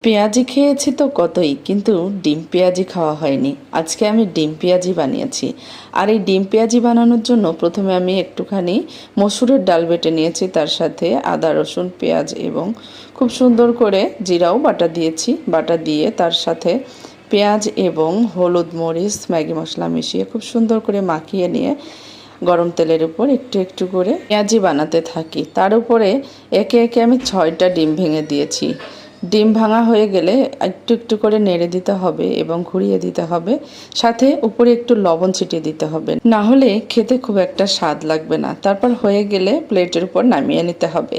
পেঁয়াজি খেয়েছি তো কতই, কিন্তু ডিম পেঁয়াজি খাওয়া হয়নি। আজকে আমি ডিম পেঁয়াজি বানিয়েছি। আর এই ডিম পেঁয়াজি বানানোর জন্য প্রথমে আমি একটুখানি মসুরের ডাল বেটে নিয়েছি, তার সাথে আদা রসুন পেঁয়াজ এবং খুব সুন্দর করে জিরাও বাটা দিয়েছি। বাটা দিয়ে তার সাথে পেঁয়াজ এবং হলুদ মরিচ ম্যাগি মশলা মিশিয়ে খুব সুন্দর করে মাখিয়ে নিয়ে গরম তেলের উপর একটু একটু করে পেঁয়াজি বানাতে থাকি। তার উপরে একে একে আমি 6টা ডিম ভেঙে দিয়েছি। ডিম ভাঙা হয়ে গেলে একটু একটু করে নেড়ে দিতে হবে এবং ঘুরিয়ে দিতে হবে, সাথে উপরে একটু লবণ ছিটিয়ে দিতে হবে, না হলে খেতে খুব একটা স্বাদ লাগবে না। তারপর হয়ে গেলে প্লেটের উপর নামিয়ে নিতে হবে।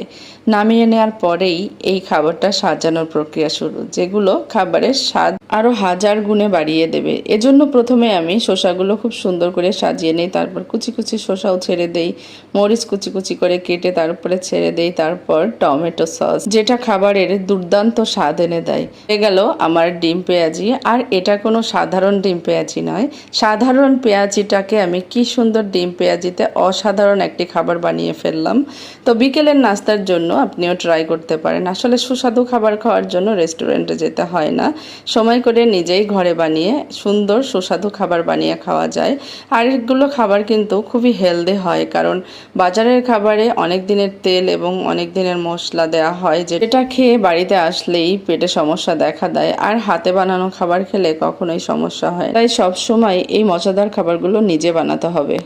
নামিয়ে নেওয়ার পরেই এই খাবারটা সাজানোর প্রক্রিয়া শুরু, যেগুলো খাবারের স্বাদ আরও হাজার গুণে বাড়িয়ে দেবে। এজন্য প্রথমে আমি শসাগুলো খুব সুন্দর করে সাজিয়ে নিই, তারপর কুচি কুচি শসাও ছেড়ে দেই, মরিচ কুচি কুচি করে কেটে তার উপরে ছেড়ে দেই, তারপর টমেটো সস, যেটা খাবারের দুর্দান্ত স্বাদ এনে দেয়। হয়ে গেল আমার ডিম পেঁয়াজি। আর এটা কোনো সাধারণ ডিম পেঁয়াজি নয়। সাধারণ পেঁয়াজিটাকে আমি কি সুন্দর ডিম পেঁয়াজিতে অসাধারণ একটি খাবার বানিয়ে ফেললাম। তো বিকেলের নাস্তার জন্য আপনিও ট্রাই করতে পারেন। আসলে সুস্বাদু খাবার খাওয়ার জন্য রেস্টুরেন্টে যেতে হয় না, সময় করে নিজেই ঘরে বানিয়ে সুন্দর সুস্বাদু খাবার বানিয়ে খাওয়া যায়। আর এগুলো খাবার কিন্তু খুবই হেলদি হয়, কারণ বাজারের খাবারে অনেক দিনের তেল এবং অনেক দিনের মশলা দেওয়া হয়, যেটা খেয়ে বাড়িতে আসলেই পেটে সমস্যা দেখা দেয়। আর হাতে বানানো খাবার খেলে কখনোই সমস্যা হয়, তাই সব সময় এই মজাদার খাবারগুলো নিজে বানাতে হবে।